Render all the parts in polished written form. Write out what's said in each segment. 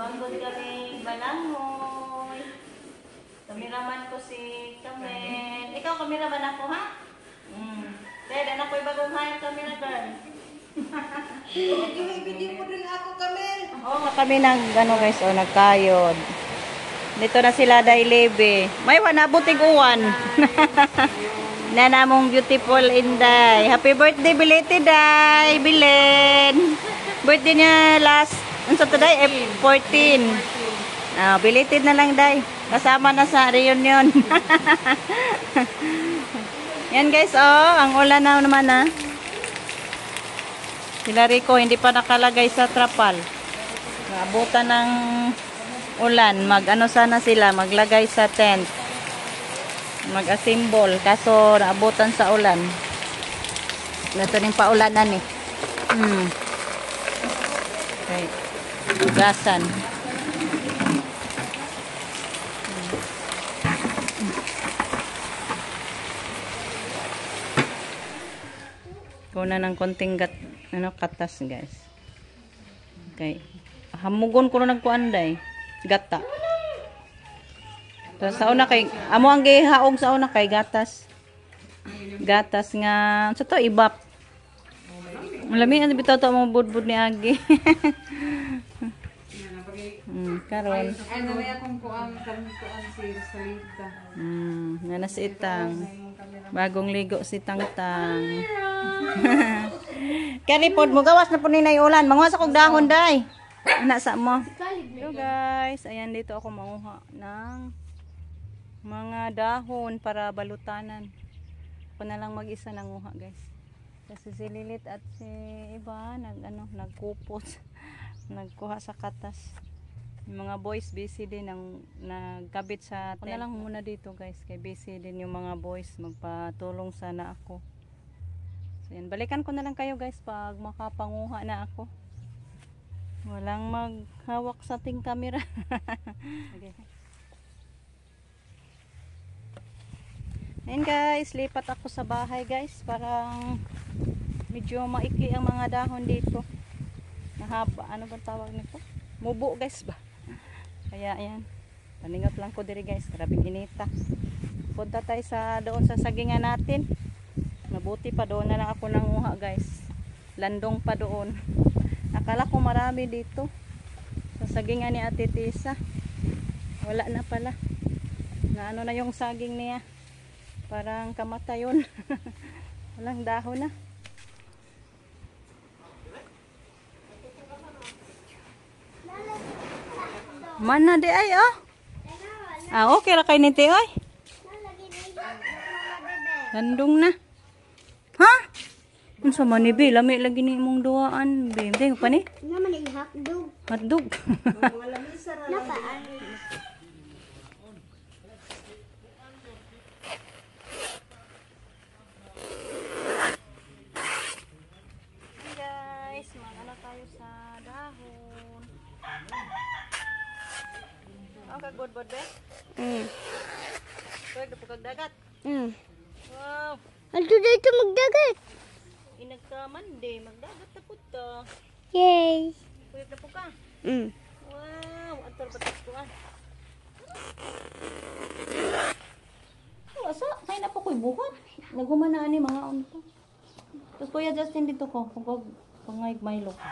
Mangod kami balangoy. Kameraman ko si Kamen. Ikaw kameraman ako, ha? Dahil anak ko'y bagong hayop camera girl. Video mo rin ako, Kamen. Oo, kami guys, nagkayod. Dito na sila dahil lebe. May wanabutig uwan. Na namong beautiful Inday. Happy birthday, belated Day. Bilen. Birthday niya last, ano sa today? 14. Belated na lang, Day. Kasama na sa reunion. Yan guys, ang ulan na naman na. Sila Rico, hindi pa nakalagay sa trapal. Naabutan ng ulan. Mag-ano sana sila, maglagay sa tent. Mag-assemble. Kaso, naabutan sa ulan. Ito ning paulanan eh. Okay. Ugasan. Kuna ng konting katas guys. Okay. Hamugon ko na nagkuanday. Gata. So, sa una kay amo ang gihaog sa una kay gatas. Gatas nga sa to ibap. Malami ang bitaw to mo budbud ni Agi. Karon. Ano na akong kuan si Rosalita. Nanas itang. Bagong ligo si Tangtang. Kani pod mo gawas na po ni ulan. Mangwas akong dahon day. Ana sa mo. Hello guys, ayan dito ako manguha ng mga dahon para balutanan. Ako na lang mag-isa nanguha guys. Kasi si Lilit at si iba nagkupot. Nagkuha sa katas. Yung mga boys busy din nagkabit sa tent. Ako na lang muna dito guys, kay busy din yung mga boys, magpatulong sana ako. So yan, balikan ko na lang kayo guys pag makapanguha na ako. Walang maghawak sa ating camera. Okay. Ayan guys, lipat ako sa bahay guys, parang medyo maikli ang mga dahon dito. Nahaba, ano bang tawag nito? Mubo guys ba? Kaya ayan, paningot lang ko diri guys, grabing inita. Punta tayo doon sa sagingan natin. Mabuti pa doon na lang ako nanguha guys. Landong pa doon. Akala ko marami dito sa sagingan ni Ate Tisa. Wala na pala. Na ano na yung saging niya. Parang kamatayon. Walang dahon na. Mana di ay oh. Okay ra kay niti oy. Landong na. Ha? Unsa man ni Bi? Lami lagi ni imong duaan. Bi, pa ni? Naman ay hotdog. Hotdog. Mga lamisa ra. Napaan? Hey guys, mag-ano tayo sa dahon. Kagod-bod be? Pwede po kagdagat? Wow. Ano dito magdagat? Inagkamande, magdagat na po to. Yay! Pwede na po ka? Wow, ator batas ko ah. Asa, kaya na po ko'y buhat. Nagumanaan ni mga unto. Tapos Kuya Justin dito ko, kung pangayag Milo ko.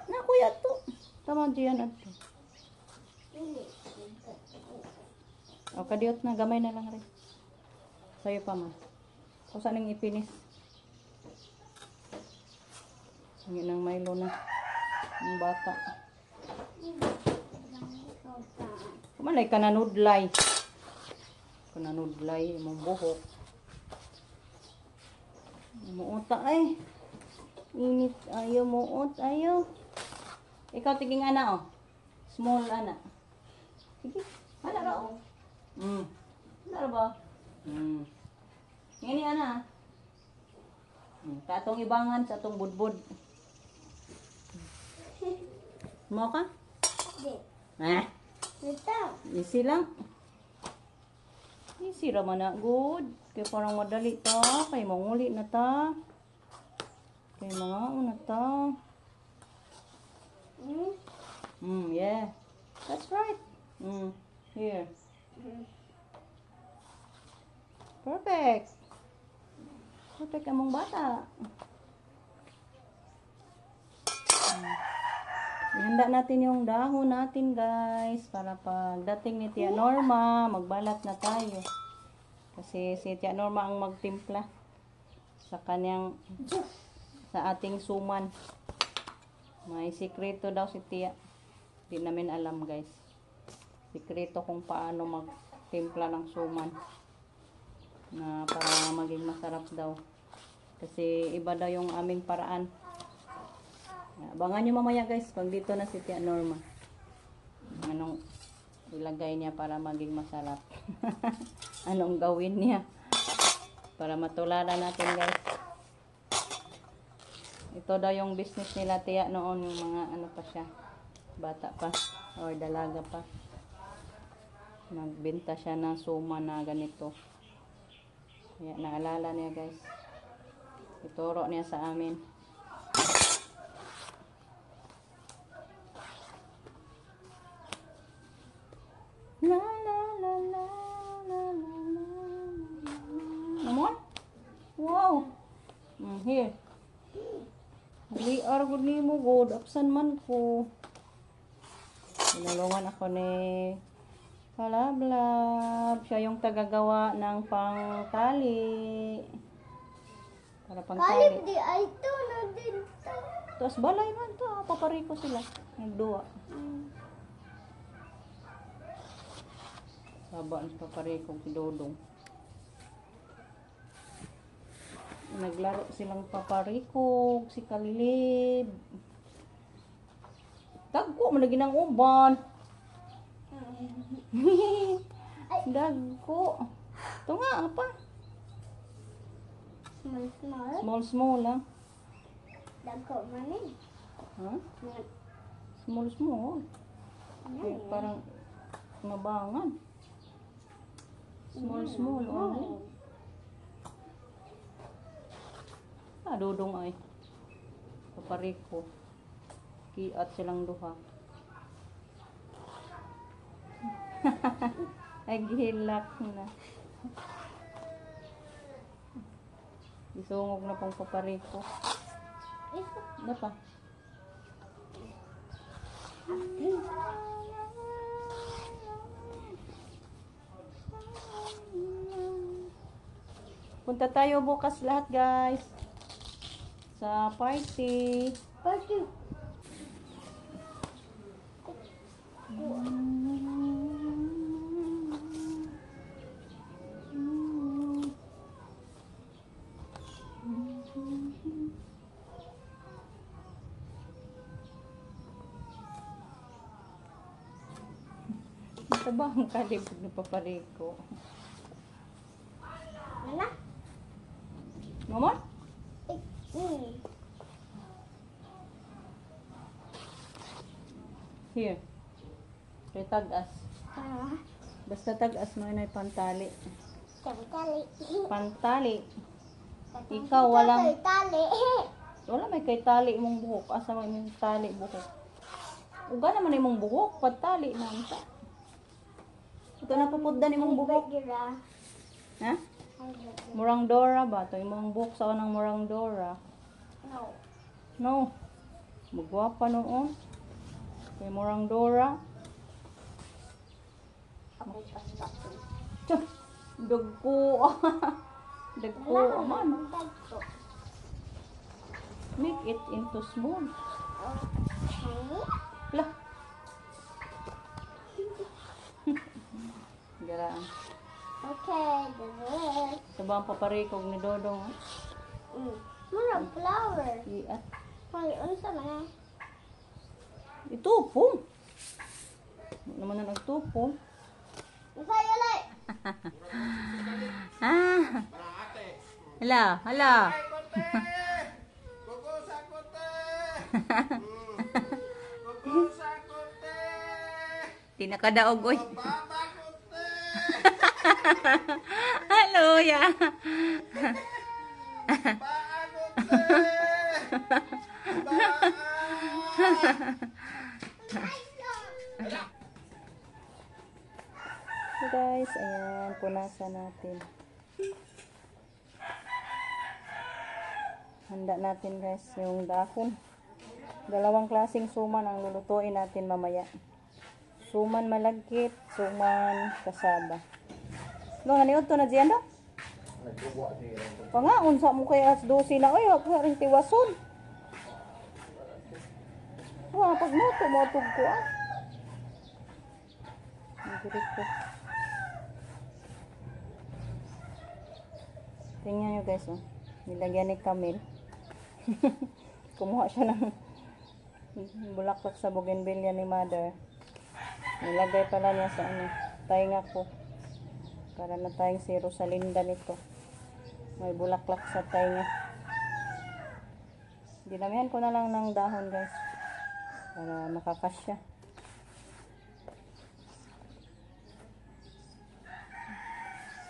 Na kuya to. Tama diyan at to. O, kadiyot na, gamay na lang rin. Sa'yo pa man. O, saan yung ipinis? Ang ng Milo na. Ang bata. Kumalay ka na nudlay. Ka na nudlay, mong buhok. Muuta ay. Init, ayaw muot, ayaw. Ikaw tiging ana oh. Small ana. Sige, ana ra oh. Ano ba? Ngani ana. Katong ibangan sa atong budbud. Mau ka? Ito. Easy lang. Easy raman na good. Kaya parang madali ta. Kaya manguli na ta. Kaya mga una ta. Yeah. That's right. Here. Perfect. Perfect among bata. Ihanda natin yung dahon natin, guys, para pagdating ni Tia Norma, magbalat na tayo. Kasi si Tia Norma ang magtimpla sa kanyang, sa ating suman. May sikreto daw si Tia. Di namin alam, guys. Sikreto kung paano magtimpla ng suman na para maging masarap daw. Kasi iba daw yung aming paraan. Abangan nyo mamaya, guys, pag dito na si Tia Norma. Anong ilagay niya para maging masarap. Anong gawin niya para matularan natin, guys. Ito daw yung business nila Tia noon, yung mga ano pa siya, bata pa or dalaga pa. Nagbenta siya ng suma na ganito. Kaya naalala niya, guys. Ituro niya sa amin. La la la la la la la. Naman? Wow. Here. Di aragod ni mo god. Apsan man ko. Tinulungan ako ni Kalablab. Siya yung tagagawa ng pangtali. Para pangtali. Di ay ito na din. Tapos balay man to. Papariko sila. Nagduwa. Saba ang paparikong si Dodong. Naglaro silang paparikog, si Kalilib. Dagko, malagi ng uban. Dagko. Ito nga, apa? Small. Small lang. Dagko man eh. Ha? Small. Kaya parang mabangan. Small only. Dodong ay. Papariko. Kiat silang duha. Ay, gihilak na. Isungog na pang papariko. Ano pa? Punta tayo bukas lahat, guys. Sa party. Party. Ito ba ang kalibog na papariko? Mana? Mamon? Here. Kay tagas. Basta tagas mo na pantali. Pantali. Ikaw walang... Tali. Wala may kay tali mong buhok. Asa may mong tali buhok. Uga naman imong buhok. Pagtali na. Ito na pupuddan imong buhok. Ha? Murang Dora ba? Ito imong buhok sa unang murang Dora. No. No. Magwapa noon. Kay murang Dora. Ako pasok. Tiyah! Dagko. Dagko man. Dagko. Make it into small. Okay. Lah. Garaan. Okay, the rest. Sabang paparikog ni Dodong. Murag flower. Iat. Hoy, ano sa mga? Itupong. Naman na nagtupong. Sa'yo ulit. Hala, hala. Di nakadaog, oy. Hello, ya. kalabasa natin. Handa natin guys yung dahon. Dalawang klaseng suman ang lulutuin natin mamaya. Suman malagkit, suman kasaba. No, ganiod to na diyan do? Pangaon sa mo kay as 12 na. Oy, wag rin tiwason. Wah, pag mo ko ah. Nagdirik ko. Tingnan nyo guys oh. Nilagyan ni Camille. Kumuha siya ng bulaklak sa bougainvillea ni mother. Nilagay pala niya sa tainga ko. Para na tayong si Rosalinda nito. May bulaklak sa tainga. Dinamihan ko na lang ng dahon guys. Para makakasya.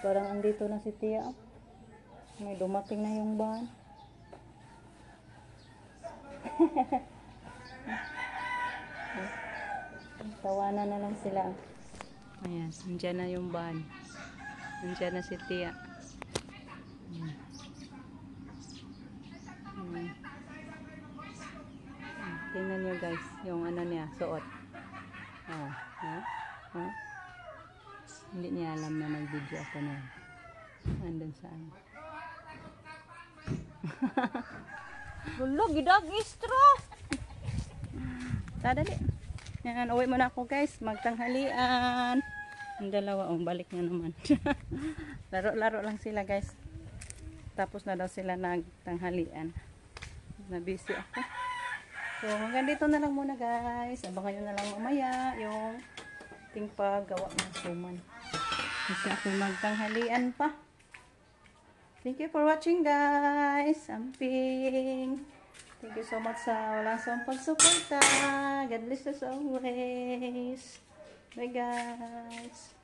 Parang andito na si Tia. May dumating na yung van. Tawanan na lang sila. Ayan, nandiyan na yung van. Nandiyan na si Tia. Tingnan nyo guys, yung ano niya, suot. Hindi niya alam na nag-video ako na. Andun saan. Gulo, gidag istro. Tadali. Yan, uwi muna ako guys. Magtanghalian. Ang dalawa, balik na naman. Laro-laro lang sila guys. Tapos na daw sila nagtanghalian. Na-busy ako. So, hanggang dito na lang muna guys. Abangan nyo na lang mamaya yung ating paggawa ng suman. Kasi ako magtanghalian pa. Thank you for watching guys. Amping. Thank you so much sa walang sawang pagsuporta. God bless us always. Bye guys.